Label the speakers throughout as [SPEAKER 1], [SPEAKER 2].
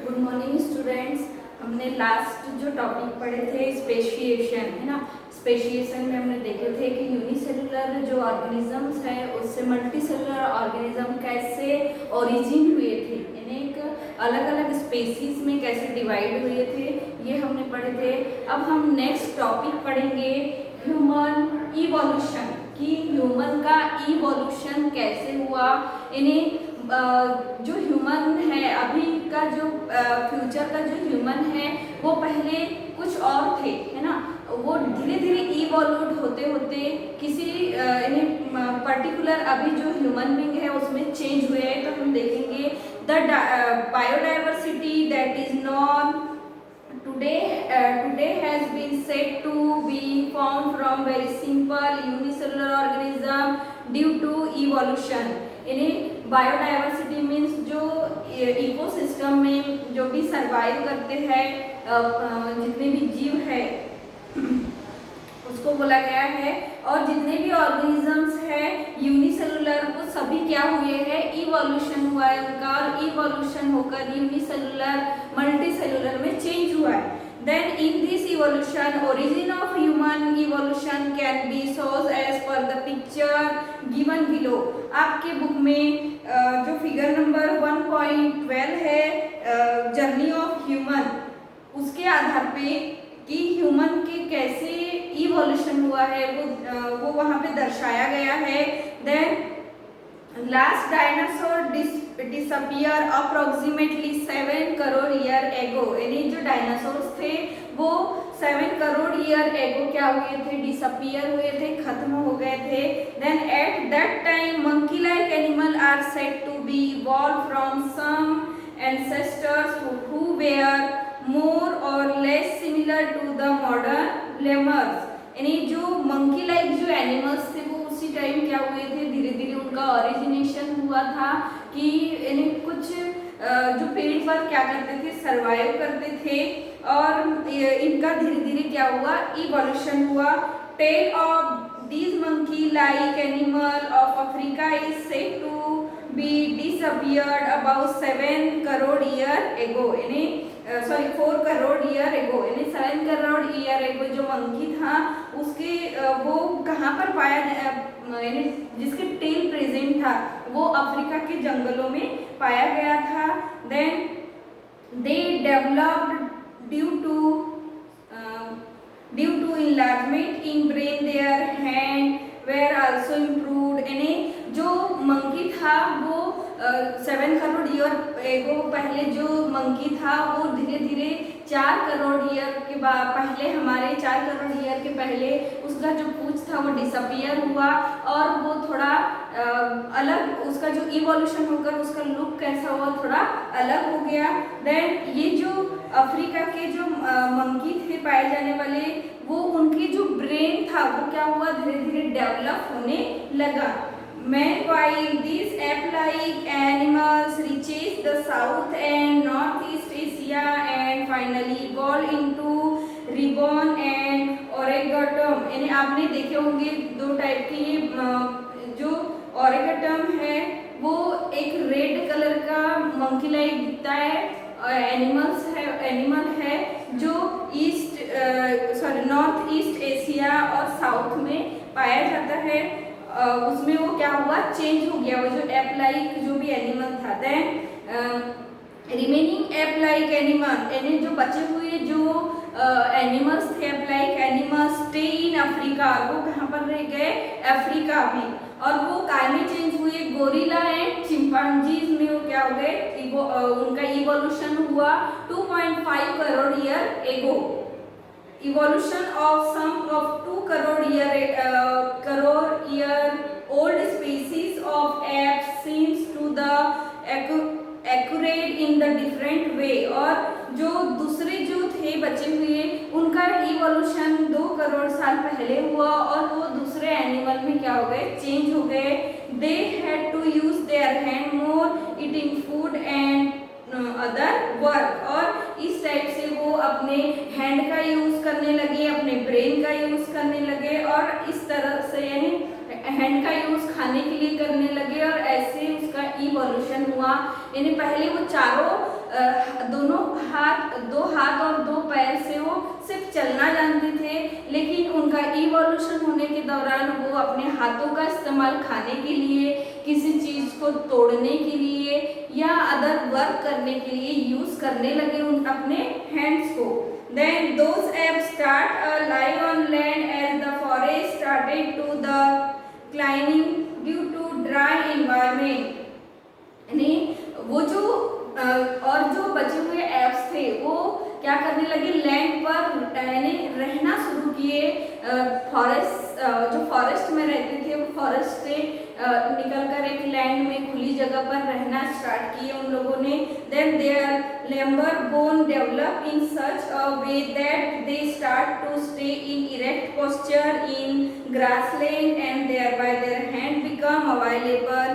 [SPEAKER 1] Good morning students. हमने last जो topic पढ़े थे स्पेशिएशन, है ना। स्पेशिएशन में हमने देखे थे कि यूनिसेलुलर जो ऑर्गेनिजम्स है उससे मल्टीसेलुलर ऑर्गेनिज्म कैसे ओरिजिन हुए थे, यानी एक अलग अलग स्पेसीज में कैसे डिवाइड हुए थे, ये हमने पढ़े थे। अब हम नेक्स्ट टॉपिक पढ़ेंगे ह्यूमन इवोल्यूशन, कि ह्यूमन का इवोल्यूशन कैसे हुआ। यानी जो ह्यूमन है अभी का, जो फ्यूचर का जो ह्यूमन है वो पहले कुछ और थे, है ना। वो धीरे धीरे इवॉल्व होते होते किसी पर्टिकुलर अभी जो ह्यूमन बीइंग है उसमें चेंज हुए हैं। तो हम देखेंगे the biodiversity that is non today has been said to be formed from very simple unicellular organism due to evolution। यानी बायोडाइवर्सिटी मीन्स जो इकोसिस्टम में जो भी सरवाइव करते हैं जितने भी जीव है उसको बोला गया है। और जितने भी ऑर्गेनिजम्स है यूनिसेलुलर वो सभी क्या हुए हैं, इवोल्यूशन हुआ है उनका, और इवोल्यूशन होकर यूनिसेलुलर मल्टीसेलुलर में चेंज हुआ है। Then in this evolution, origin of human evolution can be shown as per the picture given below। आपके बुक में जो फिगर नंबर 1.12 है जर्नी ऑफ ह्यूमन, उसके आधार पे कि ह्यूमन के कैसे इवोल्यूशन हुआ है वो वहाँ पे दर्शाया गया है। Then last dinosaur disappear approximately 7 crore year ago. यानी जो डायनासोर्स थे वो 7 करोड़ ईयर एगो क्या हुए थे, डिसअपियर हुए थे, खत्म हो गए थे। Then at that time monkey like animal are said to be evolve from some ancestors who were more or less similar to the modern lemurs. यानी जो मंकी लाइक जो एनिमल्स थे वो उसी टाइम क्या हुए थे, धीरे धीरे उनका ओरिजिनेशन हुआ था कि यानी कुछ जो पेड़ पर क्या करते थे, सरवाइव करते थे, और इनका धीरे धीरे क्या हुआ, इवोल्यूशन हुआ। Tail of these monkey like animal of Africa is said to be disappeared about 7 crore year ago. यानी 4 करोड़ ईयर एगो, यानी 7 करोड़ ईयर एगो जो मंकी था उसके वो कहाँ पर पाया, यानी जिसके टेल प्रेजेंट था वो अफ्रीका के जंगलों में पाया गया था। Then they developed due to enlargement in brain, their hand were also improved. यानी जो मंकी था वो 7 करोड़ ईयर एगो पहले जो मंकी था वो धीरे धीरे 4 करोड़ ईयर के बाद पहले, हमारे 4 करोड़ ईयर के पहले उसका जो पूंछ था वो डिसअपियर हुआ और वो थोड़ा अलग, उसका जो इवोल्यूशन होकर उसका लुक कैसा हुआ, थोड़ा अलग हो गया। देन ये जो अफ्रीका के जो मंकी थे पाए जाने वाले, वो उनकी जो ब्रेन था वो क्या हुआ, धीरे धीरे डेवलप होने लगा। Meanwhile, these ape-like animals reaches the South and Northeast Asia and finally evolved into ribbon and orangutan। यानी आपने देखे होंगे दो टाइप की, जो ओरेगेटम है वो एक रेड कलर का मंकी लाइक दिखता है, एनिमल है जो नॉर्थ ईस्ट एशिया और साउथ में पाया जाता है। उसमें वो क्या हुआ, चेंज हो गया, वो जो एप लाइक जो भी एनिमल था। Then remaining ape like animal, यानी जो बचे हुए जो एनिमल्स थे ape like animals stay in Africa, वो कहाँ पर रह गए, अफ्रीका में। और वो काय में चेंज हुए, गोरिल्ला एंड चिंपांजीज में वो क्या हो गए, उनका इवोल्यूशन हुआ 2.5 करोड़ ईयर एगो। Evolution of some of 2 crore year old species of apes seems to the accurate in the different way। और जो दूसरे जो थे बचे हुए उनका इवोल्यूशन 2 करोड़ साल पहले हुआ और वो दूसरे एनिमल में क्या हो गए, चेंज हो गए। They had to use their hand more eating food and other work, और इस टाइप से वो अपने हैंड का यूज करने लगे, अपने ब्रेन का यूज करने लगे, और इस तरह से यानी हैंड का यूज खाने के लिए करने लगे, और ऐसे उसका इवोल्यूशन हुआ। यानी पहले वो चारों दोनों दो हाथ और दो पैर से वो सिर्फ चलना जानते थे, लेकिन उनका इवोल्यूशन होने के दौरान वो अपने हाथों का इस्तेमाल खाने के लिए, किसी चीज को तोड़ने के लिए या अदर वर्क करने के लिए यूज करने लगे उन अपने हैंड्स को। Then those apes start a life on land as the forest started to the declining due to dry environment। यानी वो जो और जो बचे हुए एप्स थे वो क्या करने लगे, लैंड पर यानी रहना शुरू किए। फॉरेस्ट जो फॉरेस्ट में रहते थे वो फॉरेस्ट से निकलकर एक लैंड में खुली जगह पर रहना स्टार्ट किए उन लोगों ने। Then their lumbar bone develop in such a way that they start to stay in erect posture in grassland and thereby their hand become available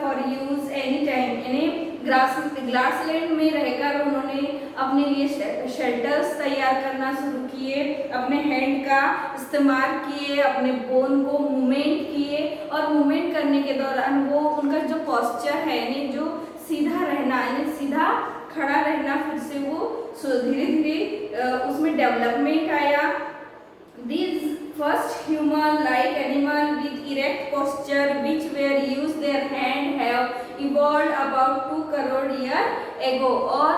[SPEAKER 1] for use any time. यानी ग्रासलैंड में रहकर उन्होंने अपने लिए शेल्टर्स तैयार करना शुरू किए, अपने हैंड का इस्तेमाल किए, अपने बोन को मूवमेंट किए, और मूवमेंट करने के दौरान वो उनका जो पोस्चर है यानी जो सीधा रहना यानी सीधा खड़ा रहना, फिर से वो धीरे धीरे उसमें डेवलपमेंट आया। These first human-like animal with erect posture, which were used their hand, have evolved about 2 crore year ago। और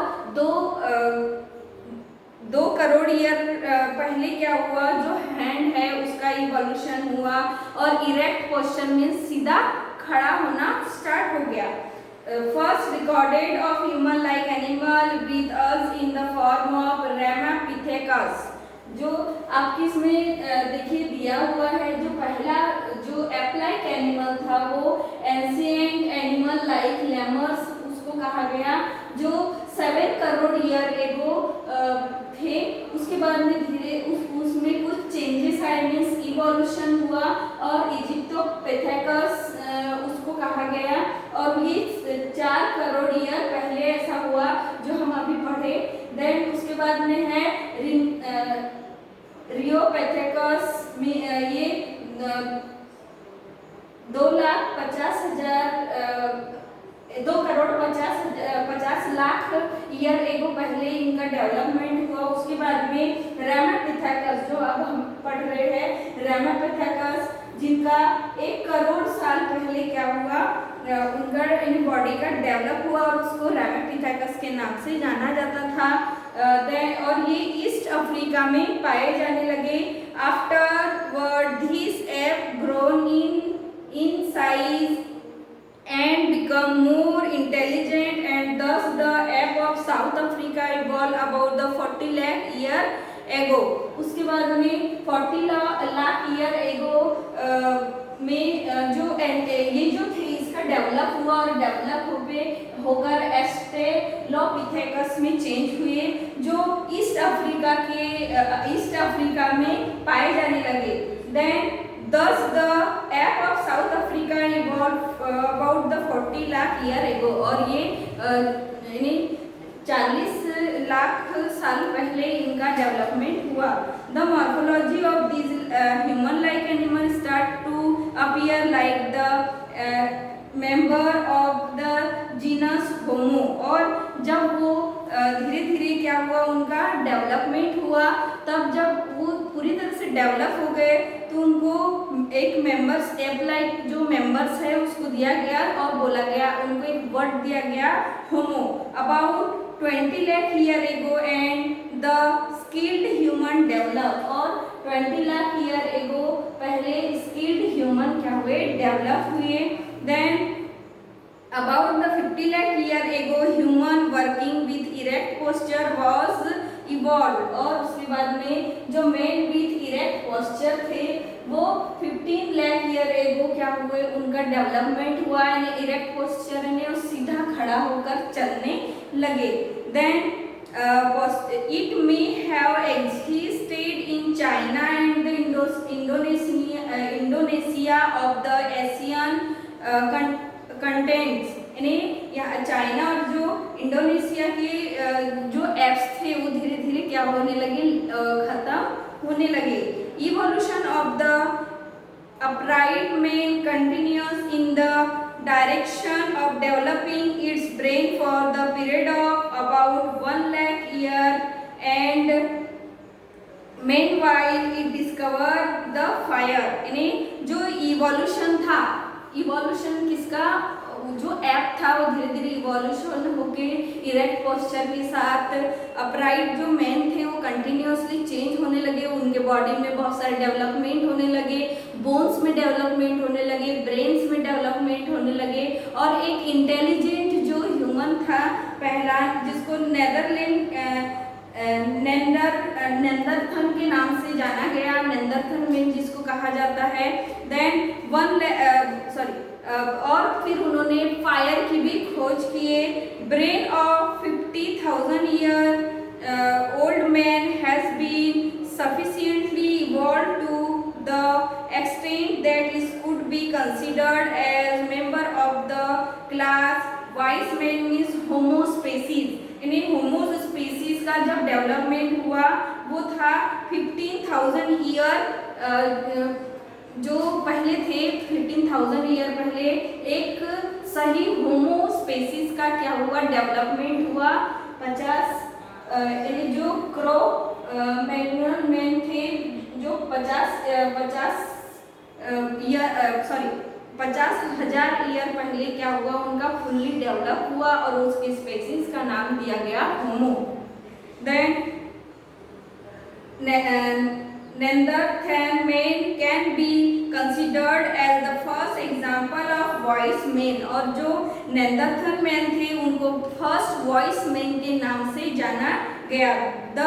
[SPEAKER 1] दो करोड़ ईयर पहले क्या हुआ, जो हैंड है उसका इवोल्यूशन हुआ और इरेक्ट पोस्चर में सीधा खड़ा होना स्टार्ट हो गया। First recorded of human-like animal with us in the form of Ramapithecus। जो आपकी इसमें देखिए दिया हुआ है, जो पहला जो एप लाइक एनिमल था वो एंशिएंट एनिमल लाइक लेमर्स उसको कहा गया, जो 7 करोड़ ईयर एगो थे। उसके बाद में धीरे उसमें कुछ चेंजेस आए, मीन्स इवोल्यूशन हुआ और इजिप्टोपिथेकस उसको कहा गया, और ये 4 करोड़ ईयर पहले ऐसा हुआ जो हम अभी पढ़े। देन उसके बाद में है रियोपेथेकस में ये 2 करोड़ 50 लाख ईयर एगो पहले इनका डेवलपमेंट हुआ। उसके बाद में रैमापिथेकस जो अब हम पढ़ रहे हैं, रैमापिथेकस जिनका 1 करोड़ साल पहले क्या हुआ, उनका बॉडी का डेवलप हुआ और उसको रैमापिथेकस के नाम से जाना जाता था। और ये ईस्ट अफ्रीका में पाए जाने लगे। Afterward this app grown in size and become more intelligent, and thus the ape of South Africa evolved about the 40 lakh year ago। उसके बाद में 40 लाख ईयर एगो में जो ये जो थे इसका डेवलप हुआ और डेवलप होकर एस्ट्रेलोपिथेकस में चेंज हुए, जो ईस्ट अफ्रीका में पाए जाने लगे। Then Thus the ape of South Africa evolved about the 40 lakh year ago। और ये यानी 40 लाख साल पहले इनका डेवलपमेंट हुआ। The morphology of these human-like animals start to appear like the member of the genus Homo। और जब वो धीरे धीरे क्या हुआ, उनका डेवलपमेंट हुआ, तब जब वो पूरी तरह से डेवलप हो गए तो उनको एक मेंबर्स एप लाइक जो मेंबर्स है उसको दिया गया और बोला गया, उनको एक वर्ड दिया गया homo. About 20 lakh year ago and the skilled human develop. और 20 लाख ईयर एगो पहले स्किल्ड ह्यूमन क्या हुए, डेवलप हुए। Then about the 50 lakh year ago human working with erect posture was evolved। और उसके बाद में जो men with erect posture थे वो 15 लाख ईयर एगो क्या हुए, उनका डेवलपमेंट हुआ, यानी इरेक्ट पोस्चर ने और सीधा खड़ा होकर चलने लगे। Then it may have existed in China and the Indonesia of the Asian contents, यानी चाइना और जो इंडोनेशिया के जो एप्स थे वो धीरे धीरे क्या होने लगे, खत्म होने लगे। Evolution of the upright man continuous in the direction of developing its brain for the period of about evolution था, इवोल्यूशन किसका, जो ऐप था वो धीरे धीरे इवोल्यूशन होके इरेक्ट पोस्चर के साथ अपराइट जो मैन थे वो कंटिन्यूअसली चेंज होने लगे, उनके बॉडी में बहुत सारे डेवलपमेंट होने लगे, बोन्स में डेवलपमेंट होने लगे, ब्रेन्स में डेवलपमेंट होने लगे, और एक इंटेलिजेंट जो ह्यूमन था पहला, जिसको नेंदरथन के नाम से जाना गया, नेंदरथन मैन जिसको कहा जाता है। देन और फिर उन्होंने फायर की भी खोज किए। Brain of 50,000 year old man has been sufficiently evolved to the extent that it could be considered as member of the class wise man means homo species। यानी होमो स्पीसीज का जब डेवलपमेंट हुआ वो था 15,000 ईयर, जो पहले थे 15,000 ईयर पहले एक सही होमो स्पीसीज का क्या हुआ, डेवलपमेंट हुआ। 50 जो क्रो मैग्नन मैन थे जो 50,000 ईयर पहले क्या हुआ, उनका फुल्ली डेवलप हुआ और उसकी स्पीसीज का नाम दिया गया होमो। देन Neanderthal man can be considered as the first example of voice man, और जो नेंदरथल मैन थे उनको फर्स्ट वॉइस मैन के नाम से जाना गया। The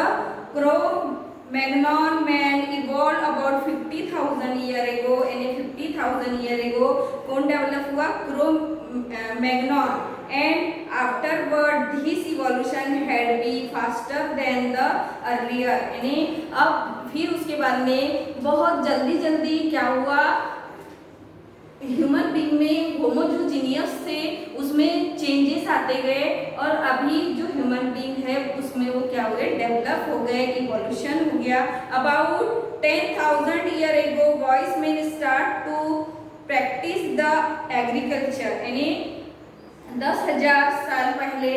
[SPEAKER 1] Cro-Magnon man evolve about 50,000 year ago, यानी 50,000 ईयर एगो कौन डेवलप हुआ, Cro-Magnon, and afterward this evolution had been faster than the earlier। यानी अब फिर उसके बाद में बहुत जल्दी जल्दी क्या हुआ, ह्यूमन बीइंग में होमो जो जीनियस थे उसमें चेंजेस आते गए, और अभी जो ह्यूमन बीइंग है उसमें वो क्या हुए, डेवलप हो गए, इवोल्यूशन हो गया। About 10,000 year ago wise man start to practice the agriculture, यानी 10,000 साल पहले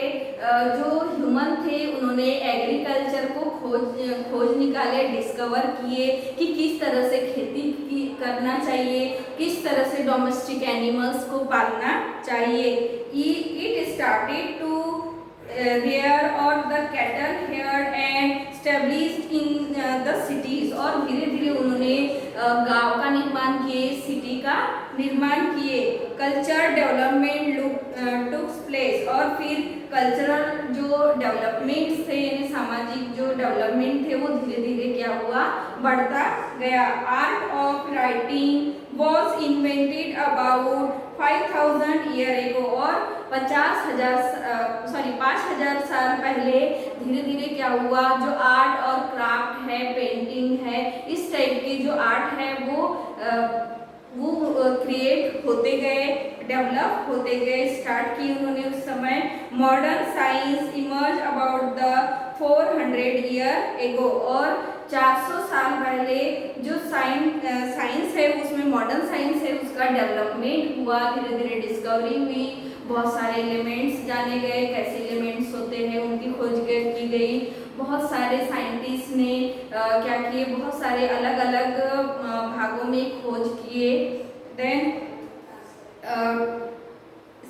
[SPEAKER 1] जो ह्यूमन थे उन्होंने एग्रीकल्चर को खोज निकाले, डिस्कवर किए कि किस तरह से खेती करना चाहिए, किस तरह से डोमेस्टिक एनिमल्स को पालना चाहिए। It started to rear or the cattle here and established in the cities, और धीरे धीरे उन्होंने गांव का निर्माण किए, सिटी का निर्माण किए। कल्चर डेवलपमेंट टुक प्लेस, और फिर कल्चरल जो डेवलपमेंट थे यानी सामाजिक जो डेवलपमेंट थे वो धीरे धीरे क्या हुआ, बढ़ता गया। Art of writing was invented about 5,000 year ago, और 5,000 साल पहले धीरे धीरे क्या हुआ, जो आर्ट और क्राफ्ट है, पेंटिंग है, इस टाइप के जो आर्ट है वो क्रिएट होते गए, डेवलप होते गए, स्टार्ट किए उन्होंने उस समय। Modern science emerge about the 400 year ago, और 400 साल पहले जो साइंस है उसमें मॉडर्न साइंस है उसका डेवलपमेंट हुआ, धीरे धीरे डिस्कवरी हुई, बहुत सारे एलिमेंट्स जाने गए, कैसे एलिमेंट्स होते हैं उनकी खोज की गई। बहुत सारे साइंटिस्ट ने क्या किए, बहुत सारे अलग अलग भागों में खोज किए। Then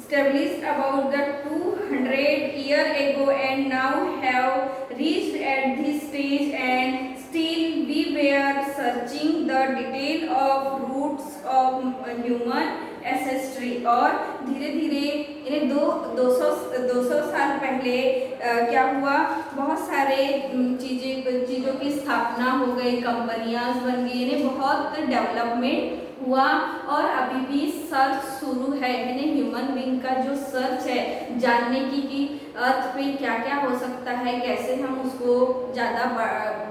[SPEAKER 1] established about the 200 year ago and now have reached at this stage, and still we were searching the detail of roots of human ancestry। और धीरे धीरे इन्हें 200 साल पहले क्या हुआ, बहुत सारे चीज़ों की स्थापना हो गई, कंपनियां बन गई, इन्हें बहुत डेवलपमेंट हुआ, और अभी भी सर्च शुरू है, यानी ह्यूमन बीइंग का जो सर्च है जानने की कि अर्थ पे क्या क्या हो सकता है, कैसे हम उसको ज़्यादा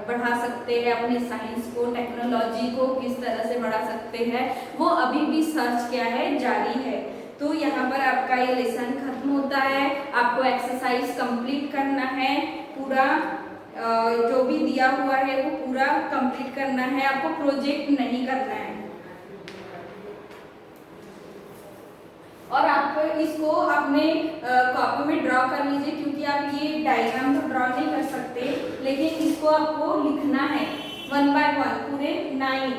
[SPEAKER 1] बढ़ा सकते हैं, अपने साइंस को, टेक्नोलॉजी को किस तरह से बढ़ा सकते हैं, वो अभी भी सर्च क्या है, जारी है। तो यहाँ पर आपका ये लेसन खत्म होता है, आपको एक्सरसाइज कंप्लीट करना है, पूरा जो भी दिया हुआ है वो पूरा कंप्लीट करना है, आपको प्रोजेक्ट नहीं करना है। और आप इसको अपने कॉपी में ड्रॉ कर लीजिए, क्योंकि आप ये डायग्राम तो ड्रॉ नहीं कर सकते, लेकिन इसको आपको लिखना है 1 by 1 पूरे 9